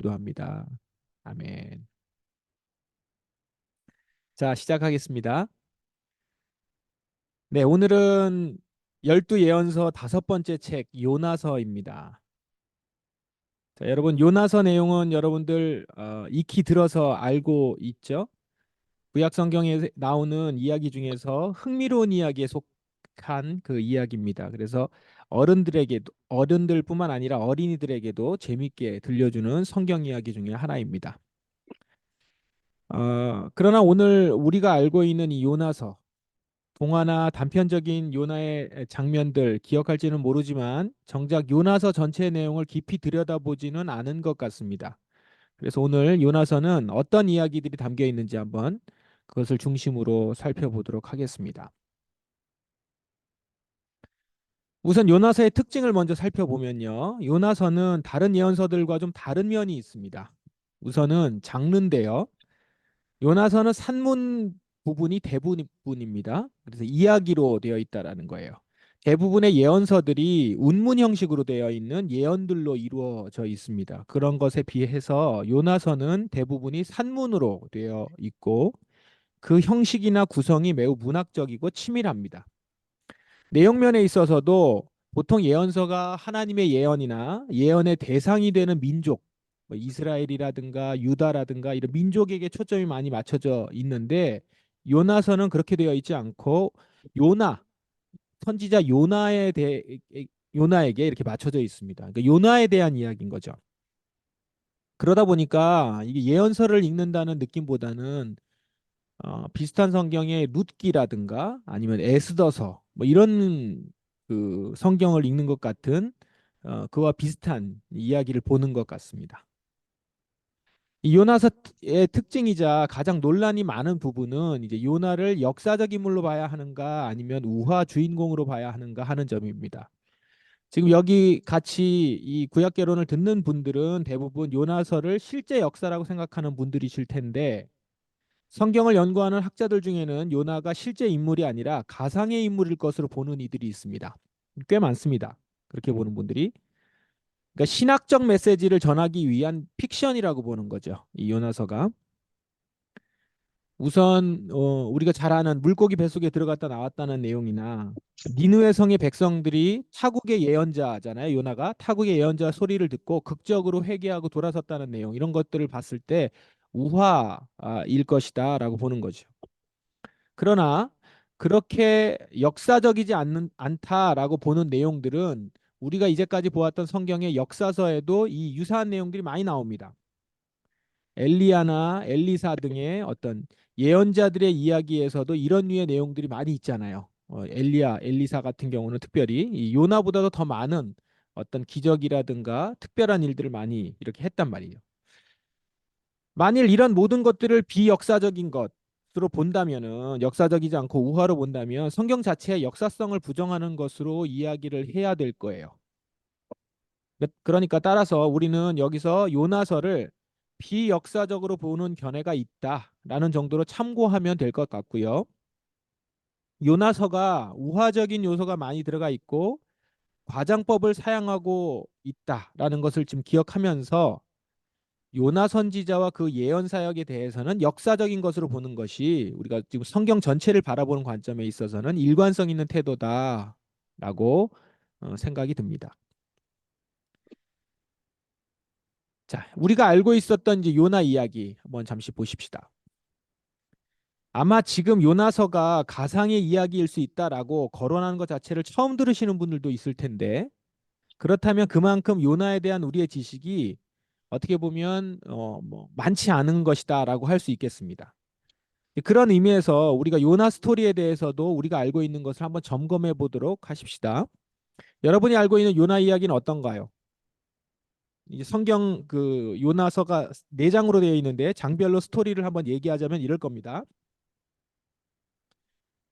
기도합니다. 아멘. 자, 시작하겠습니다. 네, 오늘은 열두 예언서 다섯 번째 책 요나서입니다. 자, 여러분 요나서 내용은 여러분들 익히 들어서 알고 있죠? 구약 성경에 나오는 이야기 중에서 흥미로운 이야기에 속한 그 이야기입니다. 그래서 어른들뿐만 아니라 어린이들에게도 재밌게 들려주는 성경 이야기 중에 하나입니다. 그러나 오늘 우리가 알고 있는 이 요나서 동화나 단편적인 요나의 장면들 기억할지는 모르지만 정작 요나서 전체 내용을 깊이 들여다보지는 않은 것 같습니다. 그래서 오늘 요나서는 어떤 이야기들이 담겨 있는지 한번 그것을 중심으로 살펴보도록 하겠습니다. 우선 요나서의 특징을 먼저 살펴보면요. 요나서는 다른 예언서들과 좀 다른 면이 있습니다. 우선은 장르인데요. 요나서는 산문 부분이 대부분입니다. 그래서 이야기로 되어 있다라는 거예요. 대부분의 예언서들이 운문 형식으로 되어 있는 예언들로 이루어져 있습니다. 그런 것에 비해서 요나서는 대부분이 산문으로 되어 있고 그 형식이나 구성이 매우 문학적이고 치밀합니다. 내용면에 있어서도 보통 예언서가 하나님의 예언이나 예언의 대상이 되는 민족, 뭐 이스라엘이라든가 유다라든가 이런 민족에게 초점이 많이 맞춰져 있는데 요나서는 그렇게 되어 있지 않고 요나, 선지자 요나에게 이렇게 맞춰져 있습니다. 그러니까 요나에 대한 이야기인 거죠. 그러다 보니까 이게 예언서를 읽는다는 느낌보다는 비슷한 성경의 룻기라든가 아니면 에스더서 뭐 이런 그 성경을 읽는 것 같은 그와 비슷한 이야기를 보는 것 같습니다. 이 요나서의 특징이자 가장 논란이 많은 부분은 이제 요나를 역사적 인물로 봐야 하는가 아니면 우화 주인공으로 봐야 하는가 하는 점입니다. 지금 여기 같이 이 구약개론을 듣는 분들은 대부분 요나서를 실제 역사라고 생각하는 분들이실 텐데 성경을 연구하는 학자들 중에는 요나가 실제 인물이 아니라 가상의 인물일 것으로 보는 이들이 있습니다. 꽤 많습니다. 그렇게 보는 분들이. 그러니까 신학적 메시지를 전하기 위한 픽션이라고 보는 거죠. 이 요나서가. 우선 우리가 잘 아는 물고기 뱃속에 들어갔다 나왔다는 내용이나 니느웨 성의 백성들이 타국의 예언자잖아요. 요나가 타국의 예언자 소리를 듣고 극적으로 회개하고 돌아섰다는 내용 이런 것들을 봤을 때 우화일 것이다라고 보는 거죠. 그러나 그렇게 역사적이지 않다라고 보는 내용들은 우리가 이제까지 보았던 성경의 역사서에도 이 유사한 내용들이 많이 나옵니다. 엘리야나 엘리사 등의 어떤 예언자들의 이야기에서도 이런 류의 내용들이 많이 있잖아요. 엘리사 같은 경우는 특별히 이 요나보다도 더 많은 어떤 기적이라든가 특별한 일들을 많이 이렇게 했단 말이에요. 만일 이런 모든 것들을 비역사적인 것으로 본다면은 역사적이지 않고 우화로 본다면 성경 자체의 역사성을 부정하는 것으로 이야기를 해야 될 거예요. 그러니까 따라서 우리는 여기서 요나서를 비역사적으로 보는 견해가 있다라는 정도로 참고하면 될 것 같고요. 요나서가 우화적인 요소가 많이 들어가 있고 과장법을 사용하고 있다라는 것을 지금 기억하면서 요나 선지자와 그 예언 사역에 대해서는 역사적인 것으로 보는 것이 우리가 지금 성경 전체를 바라보는 관점에 있어서는 일관성 있는 태도다라고 생각이 듭니다. 자, 우리가 알고 있었던 이제 요나 이야기 한번 잠시 보십시다. 아마 지금 요나서가 가상의 이야기일 수 있다라고 거론하는 것 자체를 처음 들으시는 분들도 있을 텐데 그렇다면 그만큼 요나에 대한 우리의 지식이 어떻게 보면 뭐 많지 않은 것이다라고 할 수 있겠습니다. 그런 의미에서 우리가 요나 스토리에 대해서도 우리가 알고 있는 것을 한번 점검해 보도록 하십시다. 여러분이 알고 있는 요나 이야기는 어떤가요? 이제 성경 그 요나서가 네 장으로 되어 있는데 장별로 스토리를 한번 얘기하자면 이럴 겁니다.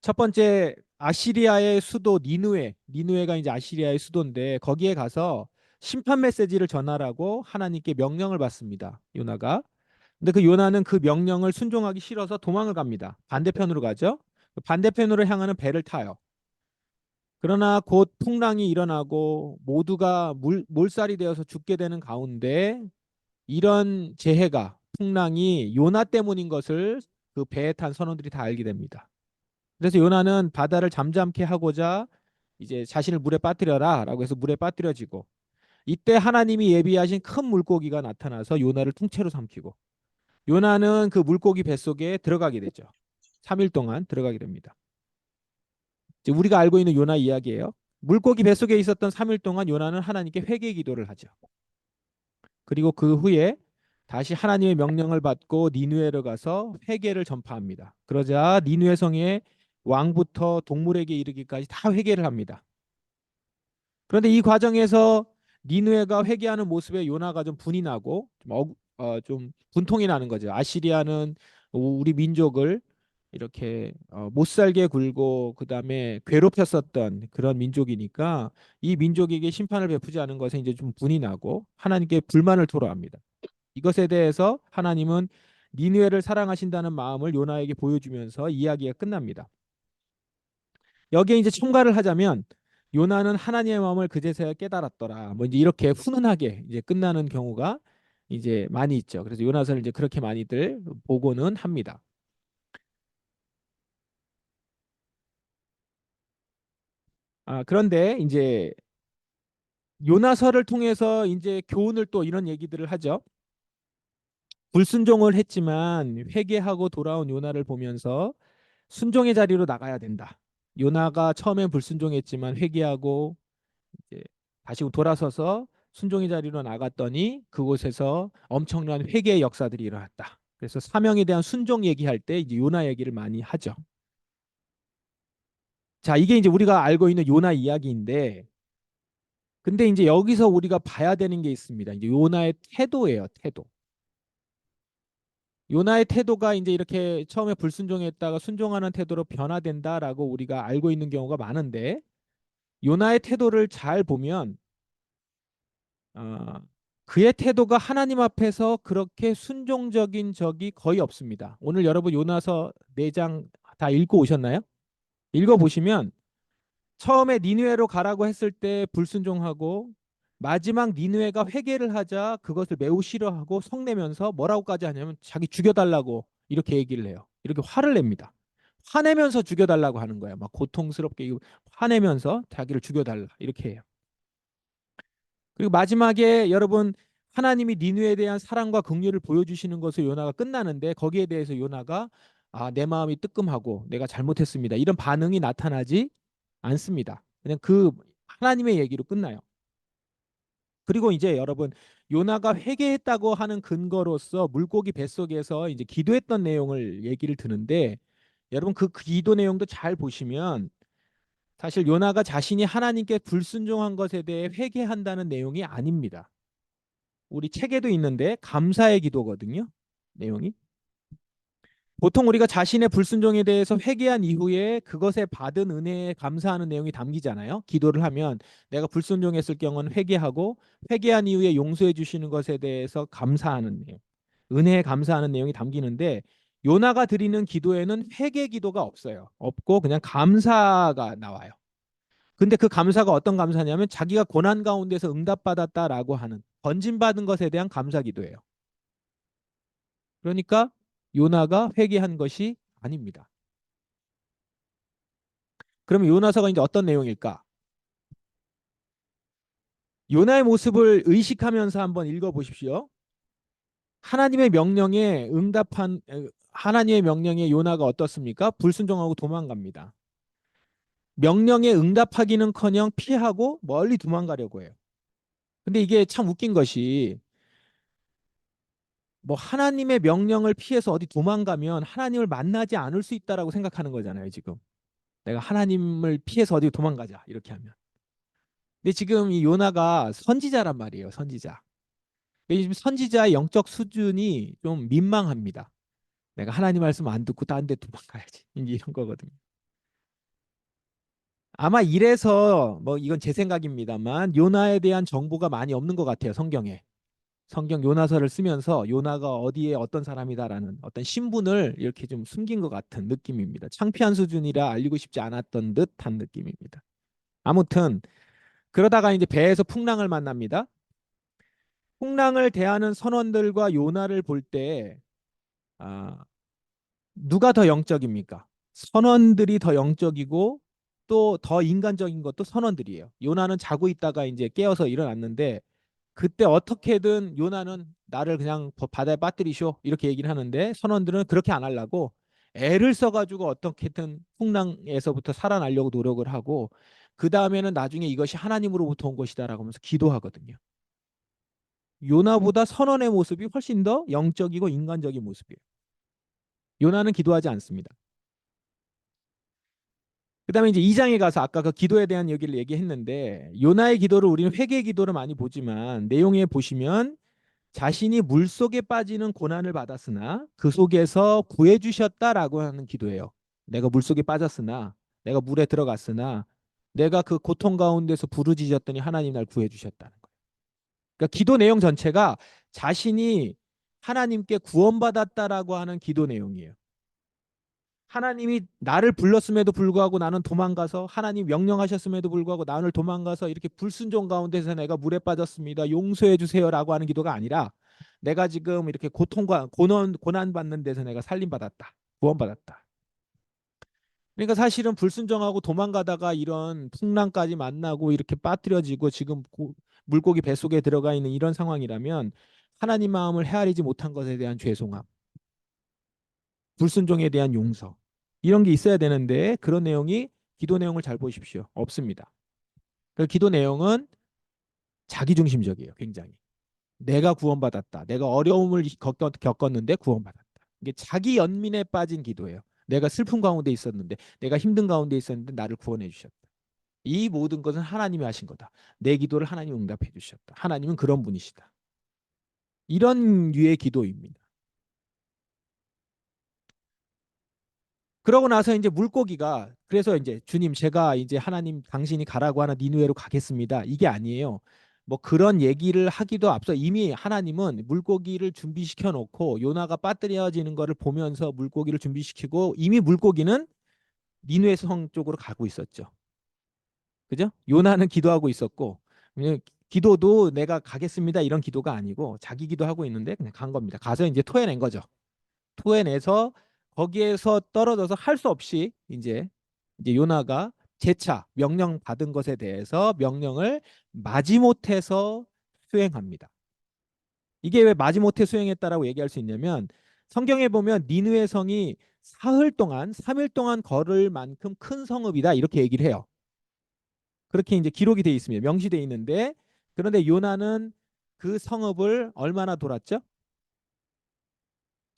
첫 번째 아시리아의 수도 니느웨가 이제 아시리아의 수도인데 거기에 가서 심판 메시지를 전하라고 하나님께 명령을 받습니다. 요나가. 근데 그 요나는 그 명령을 순종하기 싫어서 도망을 갑니다. 반대편으로 가죠. 반대편으로 향하는 배를 타요. 그러나 곧 풍랑이 일어나고 모두가 몰살이 되어서 죽게 되는 가운데 이런 재해가 풍랑이 요나 때문인 것을 그 배에 탄 선원들이 다 알게 됩니다. 그래서 요나는 바다를 잠잠케 하고자 이제 자신을 물에 빠뜨려라라고 해서 물에 빠뜨려지고 이때 하나님이 예비하신 큰 물고기가 나타나서 요나를 통째로 삼키고 요나는 그 물고기 뱃속에 들어가게 되죠. 3일 동안 들어가게 됩니다. 이제 우리가 알고 있는 요나 이야기예요. 물고기 뱃속에 있었던 3일 동안 요나는 하나님께 회개 기도를 하죠. 그리고 그 후에 다시 하나님의 명령을 받고 니누에로 가서 회개를 전파합니다. 그러자 니누에 성의 왕부터 동물에게 이르기까지 다 회개를 합니다. 그런데 이 과정에서 니누에가 회개하는 모습에 요나가 좀 분이 나고 좀 분통이 나는 거죠. 아시리아는 우리 민족을 이렇게 못 살게 굴고 그다음에 괴롭혔었던 그런 민족이니까 이 민족에게 심판을 베푸지 않은 것에 이제 좀 분이 나고 하나님께 불만을 토로합니다. 이것에 대해서 하나님은 니느웨를 사랑하신다는 마음을 요나에게 보여주면서 이야기가 끝납니다. 여기에 이제 첨가를 하자면 요나는 하나님의 마음을 그제서야 깨달았더라. 뭐 이제 이렇게 훈훈하게 이제 끝나는 경우가 이제 많이 있죠. 그래서 요나서를 이제 그렇게 많이들 보고는 합니다. 그런데 이제 요나서를 통해서 이제 교훈을 또 이런 얘기들을 하죠. 불순종을 했지만 회개하고 돌아온 요나를 보면서 순종의 자리로 나가야 된다. 요나가 처음엔 불순종했지만 회개하고 이제 다시 돌아서서 순종의 자리로 나갔더니 그곳에서 엄청난 회개의 역사들이 일어났다. 그래서 사명에 대한 순종 얘기할 때 이제 요나 얘기를 많이 하죠. 자, 이게 이제 우리가 알고 있는 요나 이야기인데, 근데 이제 여기서 우리가 봐야 되는 게 있습니다. 이제 요나의 태도예요, 태도. 요나의 태도가 이제 이렇게 처음에 불순종했다가 순종하는 태도로 변화된다라고 우리가 알고 있는 경우가 많은데, 요나의 태도를 잘 보면 어, 그의 태도가 하나님 앞에서 그렇게 순종적인 적이 거의 없습니다. 오늘 여러분 요나서 4장 다 읽고 오셨나요? 읽어 보시면 처음에 니느웨로 가라고 했을 때 불순종하고 마지막 니느웨가 회개를 하자 그것을 매우 싫어하고 성내면서 뭐라고까지 하냐면 자기 죽여달라고 이렇게 얘기를 해요. 이렇게 화를 냅니다. 화내면서 죽여달라고 하는 거예요. 막 고통스럽게 화내면서 자기를 죽여달라 이렇게 해요. 그리고 마지막에 여러분 하나님이 니누에 대한 사랑과 긍휼을 보여주시는 것을 요나가 끝나는데 거기에 대해서 요나가 내 마음이 뜨끔하고 내가 잘못했습니다. 이런 반응이 나타나지 않습니다. 그냥 그 하나님의 얘기로 끝나요. 그리고 이제 여러분 요나가 회개했다고 하는 근거로서 물고기 뱃속에서 이제 기도했던 내용을 얘기를 드는데 여러분 그 기도 내용도 잘 보시면 사실 요나가 자신이 하나님께 불순종한 것에 대해 회개한다는 내용이 아닙니다. 우리 책에도 있는데 감사의 기도거든요. 내용이. 보통 우리가 자신의 불순종에 대해서 회개한 이후에 그것에 받은 은혜에 감사하는 내용이 담기잖아요. 기도를 하면 내가 불순종했을 경우는 회개하고 회개한 이후에 용서해 주시는 것에 대해서 감사하는 내용. 은혜에 감사하는 내용이 담기는데 요나가 드리는 기도에는 회개 기도가 없어요. 없고 그냥 감사가 나와요. 근데 그 감사가 어떤 감사냐면 자기가 고난 가운데서 응답받았다라고 하는 번짐받은 것에 대한 감사 기도예요. 그러니까 요나가 회개한 것이 아닙니다. 그러면 요나서가 이제 어떤 내용일까? 요나의 모습을 의식하면서 한번 읽어보십시오. 하나님의 명령에 응답한 하나님의 명령에 요나가 어떻습니까? 불순종하고 도망갑니다. 명령에 응답하기는커녕 피하고 멀리 도망가려고 해요. 근데 이게 참 웃긴 것이 뭐 하나님의 명령을 피해서 어디 도망가면 하나님을 만나지 않을 수 있다라고 생각하는 거잖아요, 지금. 내가 하나님을 피해서 어디 도망가자 이렇게 하면. 근데 지금 이 요나가 선지자란 말이에요, 선지자. 지금 선지자의 영적 수준이 좀 민망합니다. 내가 하나님 말씀 안 듣고 딴 데 도망가야지. 이제 이런 거거든요. 아마 이래서 뭐 이건 제 생각입니다만 요나에 대한 정보가 많이 없는 것 같아요, 성경에. 성경 요나서를 쓰면서 요나가 어디에 어떤 사람이다라는 어떤 신분을 이렇게 좀 숨긴 것 같은 느낌입니다. 창피한 수준이라 알리고 싶지 않았던 듯한 느낌입니다. 아무튼 그러다가 이제 배에서 풍랑을 만납니다. 풍랑을 대하는 선원들과 요나를 볼 때, 아, 누가 더 영적입니까? 선원들이 더 영적이고 또 더 인간적인 것도 선원들이에요. 요나는 자고 있다가 이제 깨어서 일어났는데 그때 어떻게든 요나는 나를 그냥 바다에 빠뜨리쇼 이렇게 얘기를 하는데 선원들은 그렇게 안 하려고 애를 써가지고 어떻게든 풍랑에서부터 살아나려고 노력을 하고 그 다음에는 나중에 이것이 하나님으로부터 온 것이다라고 하면서 기도하거든요. 요나보다 선원의 모습이 훨씬 더 영적이고 인간적인 모습이에요. 요나는 기도하지 않습니다. 그다음에 이제 2장에 가서 아까 그 기도에 대한 얘기를 얘기했는데 요나의 기도를 우리는 회개 기도를 많이 보지만 내용에 보시면 자신이 물 속에 빠지는 고난을 받았으나 그 속에서 구해 주셨다라고 하는 기도예요. 내가 물 속에 빠졌으나 내가 물에 들어갔으나 내가 그 고통 가운데서 부르짖었더니 하나님 날 구해 주셨다는 거예요. 그러니까 기도 내용 전체가 자신이 하나님께 구원받았다라고 하는 기도 내용이에요. 하나님이 나를 불렀음에도 불구하고 나는 도망가서 하나님 명령하셨음에도 불구하고 나를 도망가서 이렇게 불순종 가운데서 내가 물에 빠졌습니다. 용서해 주세요라고 하는 기도가 아니라 내가 지금 이렇게 고통과 고난 받는 데서 내가 살림 받았다. 구원받았다. 그러니까 사실은 불순종하고 도망가다가 이런 풍랑까지 만나고 이렇게 빠뜨려지고 지금 물고기 뱃속에 들어가 있는 이런 상황이라면 하나님 마음을 헤아리지 못한 것에 대한 죄송함, 불순종에 대한 용서 이런 게 있어야 되는데 그런 내용이 기도 내용을 잘 보십시오. 없습니다. 그 기도 내용은 자기중심적이에요. 굉장히. 내가 구원받았다. 내가 어려움을 겪었는데 구원받았다. 이게 자기 연민에 빠진 기도예요. 내가 슬픔 가운데 있었는데 내가 힘든 가운데 있었는데 나를 구원해 주셨다. 이 모든 것은 하나님이 하신 거다. 내 기도를 하나님이 응답해 주셨다. 하나님은 그런 분이시다. 이런 류의 기도입니다. 그러고 나서 이제 물고기가 그래서 이제 주님 제가 이제 하나님 당신이 가라고 하는 니누에로 가겠습니다. 이게 아니에요. 뭐 그런 얘기를 하기도 앞서 이미 하나님은 물고기를 준비시켜 놓고 요나가 빠뜨려지는 거를 보면서 물고기를 준비시키고 이미 물고기는 니누의 성 쪽으로 가고 있었죠. 그죠? 요나는 기도하고 있었고 기도도 내가 가겠습니다 이런 기도가 아니고 자기 기도하고 있는데 그냥 간 겁니다. 가서 이제 토해낸 거죠. 토해내서 거기에서 떨어져서 할 수 없이 이제 요나가 재차 명령 받은 것에 대해서 명령을 마지못해서 수행합니다. 이게 왜 마지못해 수행했다라고 얘기할 수 있냐면 성경에 보면 니느웨 성이 사흘 동안 3일 동안 걸을 만큼 큰 성읍이다 이렇게 얘기를 해요. 그렇게 이제 기록이 돼 있습니다. 명시돼 있는데 그런데 요나는 그 성읍을 얼마나 돌았죠?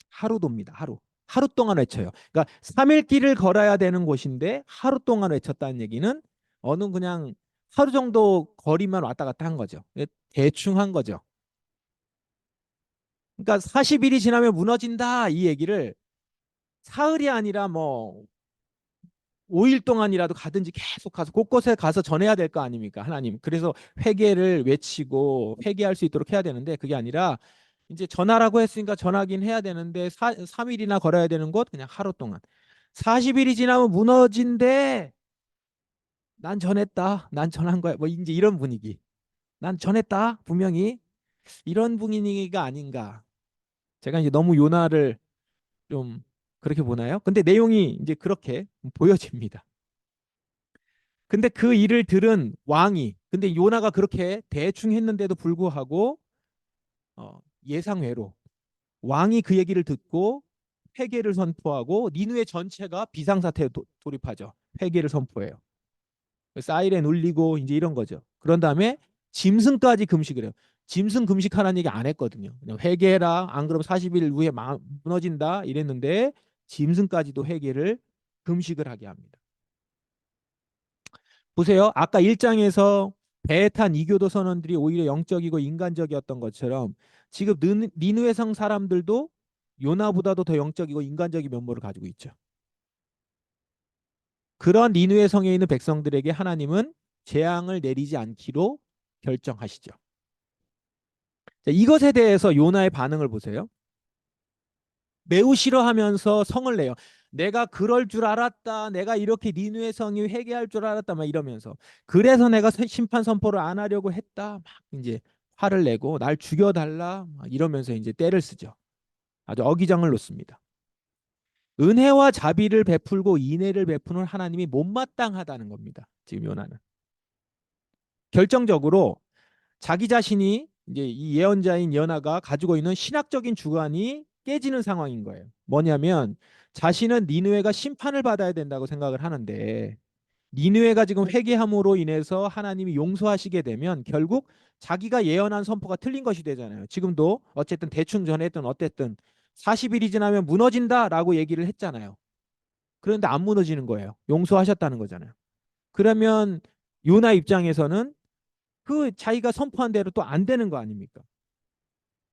하루 돕니다. 하루. 하루 동안 외쳐요. 그러니까 3일 길을 걸어야 되는 곳인데 하루 동안 외쳤다는 얘기는 어느 그냥 하루 정도 거리만 왔다 갔다 한 거죠. 대충 한 거죠. 그러니까 40일이 지나면 무너진다 이 얘기를 사흘이 아니라 뭐 5일 동안이라도 가든지 계속 가서 곳곳에 가서 전해야 될 거 아닙니까? 하나님. 그래서 회개를 외치고 회개할 수 있도록 해야 되는데 그게 아니라 이제 전하라고 했으니까 전하긴 해야 되는데 3일이나 걸어야 되는 곳 그냥 하루 동안. 40일이 지나면 무너진대. 난 전했다. 난 전한 거야. 뭐 이제 이런 분위기. 난 전했다. 분명히 이런 분위기가 아닌가. 제가 이제 너무 요나를 좀 그렇게 보나요? 근데 내용이 이제 그렇게 보여집니다. 근데 그 일을 들은 왕이 근데 요나가 그렇게 대충 했는데도 불구하고 예상외로 왕이 그 얘기를 듣고 회개를 선포하고 니누의 전체가 비상사태에 돌입하죠. 회개를 선포해요. 사이렌 울리고 이제 이런 거죠. 그런 다음에 짐승까지 금식을 해요. 짐승 금식하라는 얘기 안 했거든요. 그냥 회개해라. 안 그러면 40일 후에 무너진다 이랬는데 짐승까지도 회개를 금식을 하게 합니다. 보세요. 아까 1장에서 배에 탄 이교도 선원들이 오히려 영적이고 인간적이었던 것처럼 지금 니느웨 성 사람들도 요나보다도 더 영적이고 인간적인 면모를 가지고 있죠. 그런 니느웨 성에 있는 백성들에게 하나님은 재앙을 내리지 않기로 결정하시죠. 자, 이것에 대해서 요나의 반응을 보세요. 매우 싫어하면서 성을 내요. 내가 그럴 줄 알았다. 내가 이렇게 니느웨 성이 회개할 줄 알았다. 막 이러면서. 그래서 내가 심판 선포를 안 하려고 했다. 막 이제 화를 내고 날 죽여달라 막 이러면서 이제 떼를 쓰죠. 아주 어기장을 놓습니다. 은혜와 자비를 베풀고 인애를 베푸는 하나님이 못마땅하다는 겁니다. 지금 요나는. 결정적으로 자기 자신이 이제 이 예언자인 요나가 가지고 있는 신학적인 주관이 깨지는 상황인 거예요. 뭐냐면 자신은 니느웨가 심판을 받아야 된다고 생각을 하는데 니느웨가 지금 회개함으로 인해서 하나님이 용서하시게 되면 결국 자기가 예언한 선포가 틀린 것이 되잖아요. 지금도 어쨌든 대충 전했든 어쨌든 40일이 지나면 무너진다라고 얘기를 했잖아요. 그런데 안 무너지는 거예요. 용서하셨다는 거잖아요. 그러면 요나 입장에서는 그 자기가 선포한 대로 또 안 되는 거 아닙니까?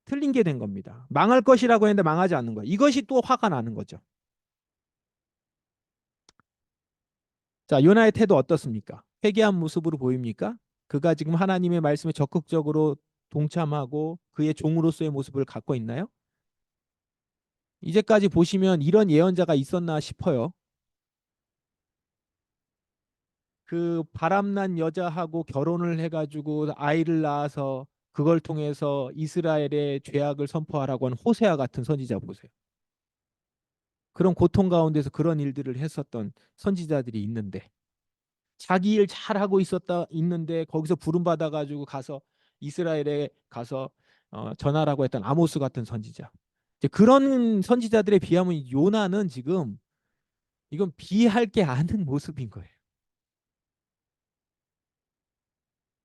틀린 게 된 겁니다. 망할 것이라고 했는데 망하지 않는 거예요. 이것이 또 화가 나는 거죠. 자, 요나의 태도 어떻습니까? 회개한 모습으로 보입니까? 그가 지금 하나님의 말씀에 적극적으로 동참하고 그의 종으로서의 모습을 갖고 있나요? 이제까지 보시면 이런 예언자가 있었나 싶어요. 그 바람난 여자하고 결혼을 해가지고 아이를 낳아서 그걸 통해서 이스라엘의 죄악을 선포하라고 하는 호세아 같은 선지자 보세요. 그런 고통 가운데서 그런 일들을 했었던 선지자들이 있는데 자기 일 잘하고 있는데 거기서 부름 받아가지고 가서 이스라엘에 가서 전하라고 했던 아모스 같은 선지자. 이제 그런 선지자들에 비하면 요나는 지금 이건 비할 게 아닌 모습인 거예요.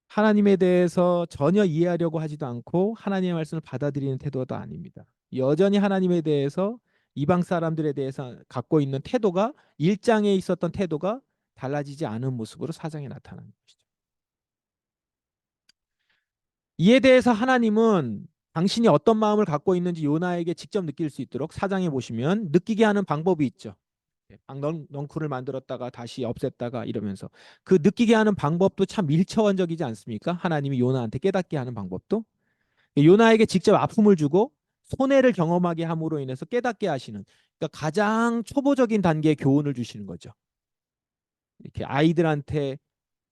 하나님에 대해서 전혀 이해하려고 하지도 않고 하나님의 말씀을 받아들이는 태도도 아닙니다. 여전히 하나님에 대해서 이방 사람들에 대해서 갖고 있는 태도가 일장에 있었던 태도가 달라지지 않은 모습으로 사장에 나타나는 것이죠. 이에 대해서 하나님은 당신이 어떤 마음을 갖고 있는지 요나에게 직접 느낄 수 있도록 사장에 보시면 느끼게 하는 방법이 있죠. 넝쿨을 만들었다가 다시 없앴다가 이러면서 그 느끼게 하는 방법도 참 일차원적이지 않습니까? 하나님이 요나한테 깨닫게 하는 방법도 요나에게 직접 아픔을 주고 손해를 경험하게 함으로 인해서 깨닫게 하시는 그러니까 가장 초보적인 단계의 교훈을 주시는 거죠. 이렇게 아이들한테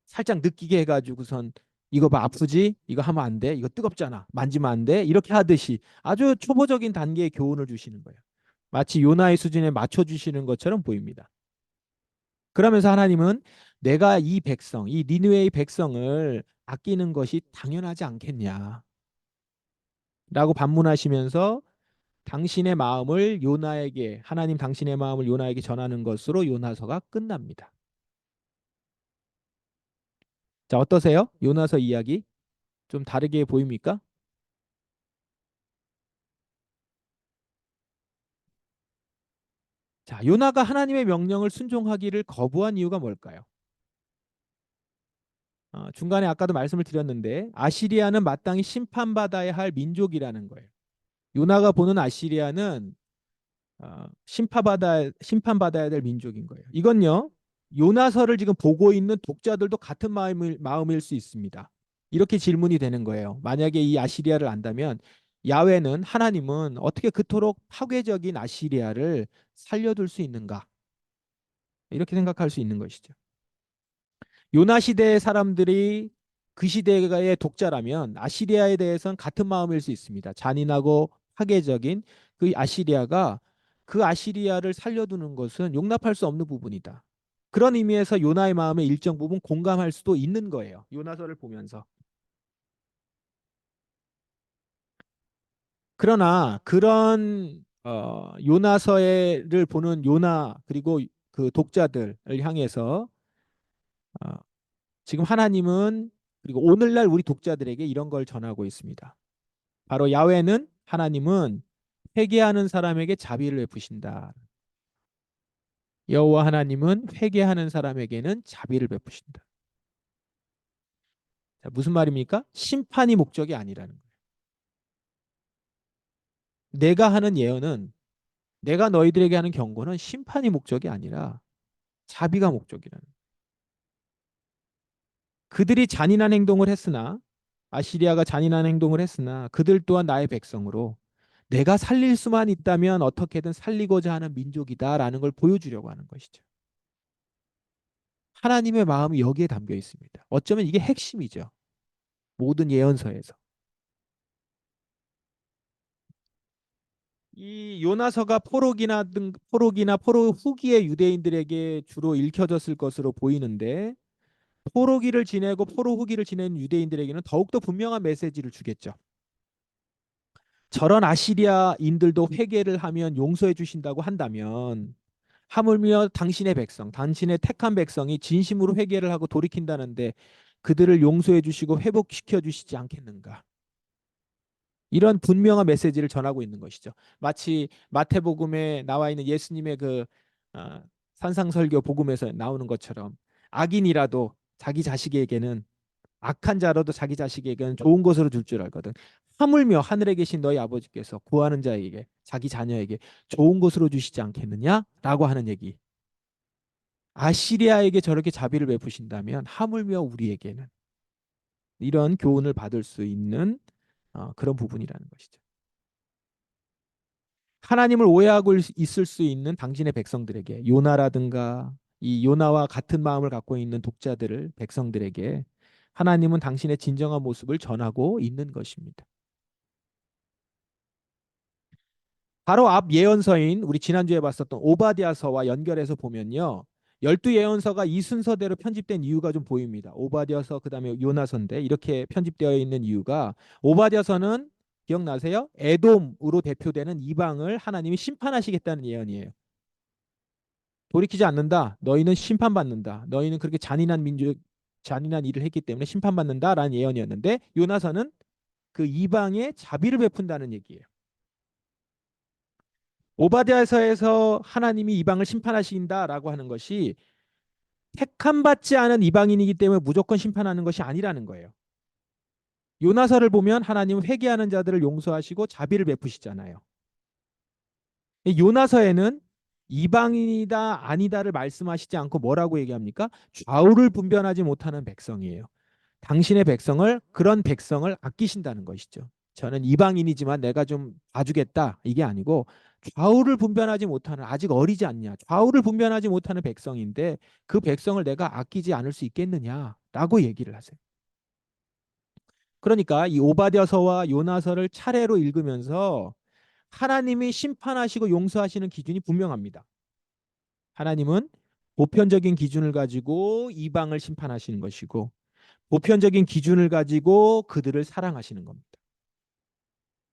살짝 느끼게 해가지고선 이거 봐 아프지? 이거 하면 안 돼? 이거 뜨겁잖아. 만지면 안 돼? 이렇게 하듯이 아주 초보적인 단계의 교훈을 주시는 거예요. 마치 요나의 수준에 맞춰주시는 것처럼 보입니다. 그러면서 하나님은 내가 이 백성, 이 니느웨의 백성을 아끼는 것이 당연하지 않겠냐 라고 반문하시면서 당신의 마음을 요나에게 하나님 당신의 마음을 요나에게 전하는 것으로 요나서가 끝납니다. 자, 어떠세요? 요나서 이야기 좀 다르게 보입니까? 자, 요나가 하나님의 명령을 순종하기를 거부한 이유가 뭘까요? 중간에 아까도 말씀을 드렸는데 아시리아는 마땅히 심판받아야 할 민족이라는 거예요. 요나가 보는 아시리아는 심판받아야 될 민족인 거예요. 이건요. 요나서를 지금 보고 있는 독자들도 같은 마음일 수 있습니다. 이렇게 질문이 되는 거예요. 만약에 이 아시리아를 안다면 야훼는 하나님은 어떻게 그토록 파괴적인 아시리아를 살려둘 수 있는가? 이렇게 생각할 수 있는 것이죠. 요나 시대의 사람들이 그 시대의 독자라면 아시리아에 대해서는 같은 마음일 수 있습니다. 잔인하고 파괴적인 그 아시리아가 그 아시리아를 살려두는 것은 용납할 수 없는 부분이다. 그런 의미에서 요나의 마음에 일정 부분 공감할 수도 있는 거예요. 요나서를 보면서. 그러나 그런 요나서를 보는 요나 그리고 그 독자들을 향해서 어, 지금 하나님은 그리고 오늘날 우리 독자들에게 이런 걸 전하고 있습니다. 바로 야훼는 하나님은 회개하는 사람에게 자비를 베푸신다. 여호와 하나님은 회개하는 사람에게는 자비를 베푸신다. 자, 무슨 말입니까? 심판이 목적이 아니라는 거예요. 내가 하는 예언은 내가 너희들에게 하는 경고는 심판이 목적이 아니라 자비가 목적이라는 거예요. 그들이 잔인한 행동을 했으나 아시리아가 잔인한 행동을 했으나 그들 또한 나의 백성으로 내가 살릴 수만 있다면 어떻게든 살리고자 하는 민족이다라는 걸 보여주려고 하는 것이죠. 하나님의 마음이 여기에 담겨 있습니다. 어쩌면 이게 핵심이죠. 모든 예언서에서. 이 요나서가 포로기나 포로 후기의 유대인들에게 주로 읽혀졌을 것으로 보이는데 포로기를 지내고 포로 후기를 지낸 유대인들에게는 더욱더 분명한 메시지를 주겠죠. 저런 아시리아인들도 회개를 하면 용서해 주신다고 한다면 하물며 당신의 백성, 당신의 택한 백성이 진심으로 회개를 하고 돌이킨다는데 그들을 용서해 주시고 회복시켜 주시지 않겠는가? 이런 분명한 메시지를 전하고 있는 것이죠. 마치 마태복음에 나와 있는 예수님의 그 산상설교 복음에서 나오는 것처럼 악인이라도 자기 자식에게는 악한 자라도 자기 자식에게는 좋은 것으로 줄 줄 알거든. 하물며 하늘에 계신 너희 아버지께서 구하는 자에게 자기 자녀에게 좋은 것으로 주시지 않겠느냐라고 하는 얘기. 아시리아에게 저렇게 자비를 베푸신다면 하물며 우리에게는 이런 교훈을 받을 수 있는 그런 부분이라는 것이죠. 하나님을 오해하고 있을 수 있는 당신의 백성들에게 요나라든가 이 요나와 같은 마음을 갖고 있는 독자들을 백성들에게 하나님은 당신의 진정한 모습을 전하고 있는 것입니다. 바로 앞 예언서인 우리 지난주에 봤었던 오바댜서와 연결해서 보면요. 12예언서가 이 순서대로 편집된 이유가 좀 보입니다. 오바댜서 그다음에 요나서인데 이렇게 편집되어 있는 이유가 오바댜서는 기억나세요? 에돔으로 대표되는 이방을 하나님이 심판하시겠다는 예언이에요. 돌이키지 않는다. 너희는 심판받는다. 너희는 그렇게 잔인한 일을 했기 때문에 심판받는다라는 예언이었는데 요나서는 그 이방에 자비를 베푼다는 얘기예요. 오바댜서에서 하나님이 이방을 심판하신다라고 하는 것이 택함 받지 않은 이방인이기 때문에 무조건 심판하는 것이 아니라는 거예요. 요나서를 보면 하나님은 회개하는 자들을 용서하시고 자비를 베푸시잖아요. 요나서에는 이방인이다 아니다를 말씀하시지 않고 뭐라고 얘기합니까? 좌우를 분별하지 못하는 백성이에요. 당신의 백성을 그런 백성을 아끼신다는 것이죠. 저는 이방인이지만 내가 좀 봐주겠다 이게 아니고 좌우를 분별하지 못하는 아직 어리지 않냐 좌우를 분별하지 못하는 백성인데 그 백성을 내가 아끼지 않을 수 있겠느냐라고 얘기를 하세요. 그러니까 이 오바댜서와 요나서를 차례로 읽으면서 하나님이 심판하시고 용서하시는 기준이 분명합니다. 하나님은 보편적인 기준을 가지고 이방을 심판하시는 것이고 보편적인 기준을 가지고 그들을 사랑하시는 겁니다.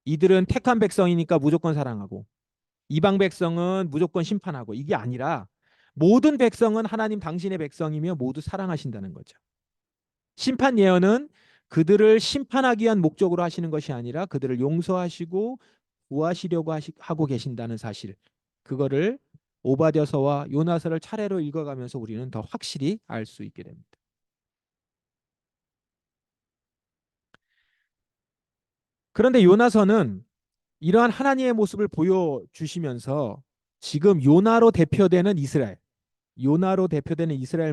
이들은 택한 백성이니까 무조건 사랑하고 이방 백성은 무조건 심판하고 이게 아니라 모든 백성은 하나님 당신의 백성이며 모두 사랑하신다는 거죠. 심판 예언은 그들을 심판하기 위한 목적으로 하시는 것이 아니라 그들을 용서하시고 구하시려고 하고 계신다는 사실. 그거를 오바댜서와 요나서를 차례로 읽어가면서 우리는 더 확실히 알 수 있게 됩니다. 그런데 요나서는 이러한 하나님의 모습을 보여주시면서 지금 요나로 대표되는 이스라엘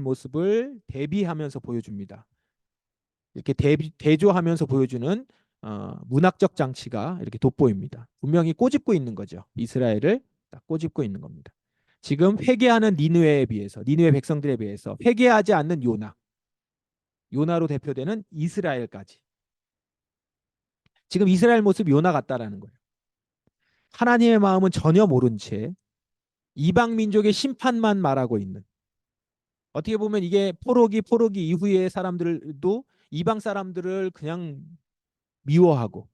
모습을 대비하면서 보여줍니다. 이렇게 대조하면서 보여주는 문학적 장치가 이렇게 돋보입니다. 분명히 꼬집고 있는 거죠. 이스라엘을 딱 꼬집고 있는 겁니다. 지금 회개하는 니느웨 백성들에 비해서 회개하지 않는 요나로 대표되는 이스라엘까지. 지금 이스라엘 모습 요나 같다라는 거예요. 하나님의 마음은 전혀 모른 채 이방 민족의 심판만 말하고 있는. 어떻게 보면 이게 포로기 이후의 사람들도 이방 사람들을 그냥 미워하고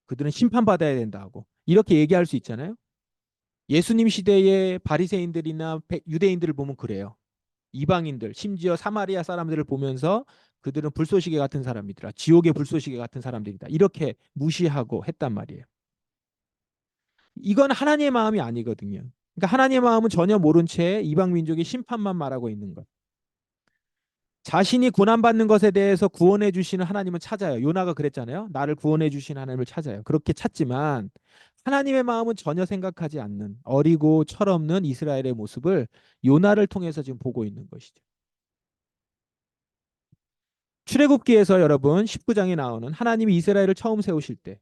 그들은 심판받아야 된다 하고 이렇게 얘기할 수 있잖아요. 예수님 시대의 바리새인들이나 유대인들을 보면 그래요. 이방인들, 심지어 사마리아 사람들을 보면서 그들은 불쏘시개 같은 사람이더라. 지옥의 불쏘시개 같은 사람들이다. 이렇게 무시하고 했단 말이에요. 이건 하나님의 마음이 아니거든요. 그러니까 하나님의 마음은 전혀 모른 채 이방 민족의 심판만 말하고 있는 것. 자신이 고난받는 것에 대해서 구원해 주시는 하나님은 찾아요. 요나가 그랬잖아요. 나를 구원해 주시는 하나님을 찾아요. 그렇게 찾지만 하나님의 마음은 전혀 생각하지 않는 어리고 철없는 이스라엘의 모습을 요나를 통해서 지금 보고 있는 것이죠. 출애굽기에서 여러분 19장에 나오는 하나님이 이스라엘을 처음 세우실 때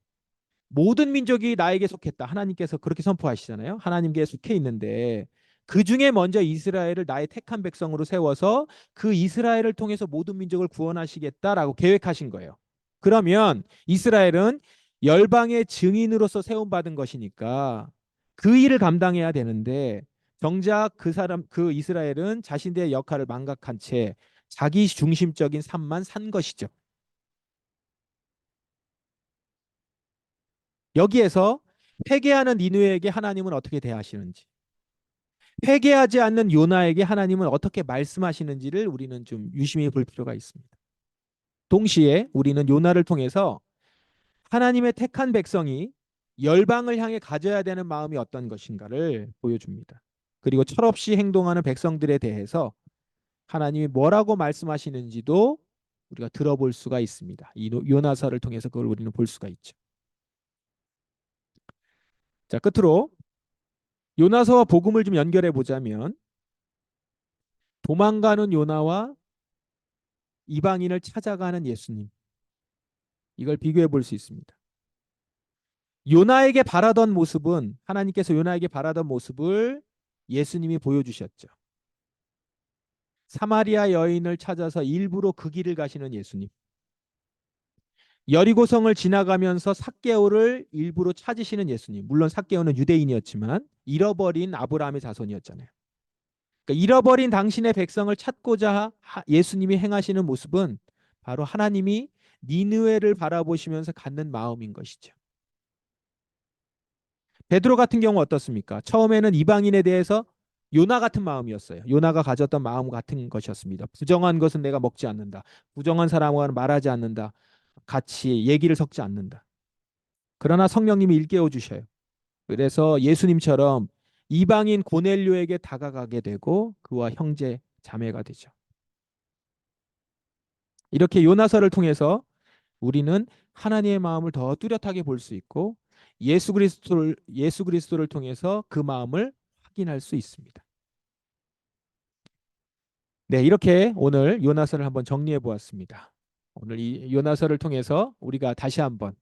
모든 민족이 나에게 속했다. 하나님께서 그렇게 선포하시잖아요. 하나님께 속해 있는데 그 중에 먼저 이스라엘을 나의 택한 백성으로 세워서 그 이스라엘을 통해서 모든 민족을 구원하시겠다라고 계획하신 거예요. 그러면 이스라엘은 열방의 증인으로서 세움받은 것이니까 그 일을 감당해야 되는데 정작 그 이스라엘은 자신들의 역할을 망각한 채 자기 중심적인 삶만 산 것이죠. 여기에서 회개하는 니느웨에게 하나님은 어떻게 대하시는지, 회개하지 않는 요나에게 하나님은 어떻게 말씀하시는지를 우리는 좀 유심히 볼 필요가 있습니다. 동시에 우리는 요나를 통해서 하나님의 택한 백성이 열방을 향해 가져야 되는 마음이 어떤 것인가를 보여줍니다. 그리고 철없이 행동하는 백성들에 대해서 하나님이 뭐라고 말씀하시는지도 우리가 들어볼 수가 있습니다. 이 요나서를 통해서 그걸 우리는 볼 수가 있죠. 자, 끝으로 요나서와 복음을 좀 연결해 보자면 도망가는 요나와 이방인을 찾아가는 예수님, 이걸 비교해 볼 수 있습니다. 요나에게 바라던 모습은, 하나님께서 요나에게 바라던 모습을 예수님이 보여주셨죠. 사마리아 여인을 찾아서 일부러 그 길을 가시는 예수님. 여리고성을 지나가면서 삭개오를 일부러 찾으시는 예수님. 물론 삭개오는 유대인이었지만 잃어버린 아브라함의 자손이었잖아요. 그러니까 잃어버린 당신의 백성을 찾고자 예수님이 행하시는 모습은 바로 하나님이 니느웨를 바라보시면서 갖는 마음인 것이죠. 베드로 같은 경우 어떻습니까? 처음에는 이방인에 대해서 요나 같은 마음이었어요. 요나가 가졌던 마음 같은 것이었습니다. 부정한 것은 내가 먹지 않는다. 부정한 사람과는 말하지 않는다. 같이 얘기를 섞지 않는다. 그러나 성령님이 일깨워 주셔요. 그래서 예수님처럼 이방인 고넬료에게 다가가게 되고 그와 형제 자매가 되죠. 이렇게 요나서를 통해서 우리는 하나님의 마음을 더 뚜렷하게 볼 수 있고 예수 그리스도를 통해서 그 마음을 확인할 수 있습니다. 네, 이렇게 오늘 요나서를 한번 정리해 보았습니다. 오늘 이 요나서를 통해서 우리가 다시 한번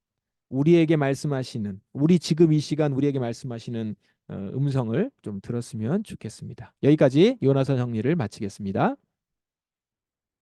우리에게 말씀하시는, 우리 지금 이 시간 우리에게 말씀하시는 음성을 좀 들었으면 좋겠습니다. 여기까지 요나서 정리를 마치겠습니다.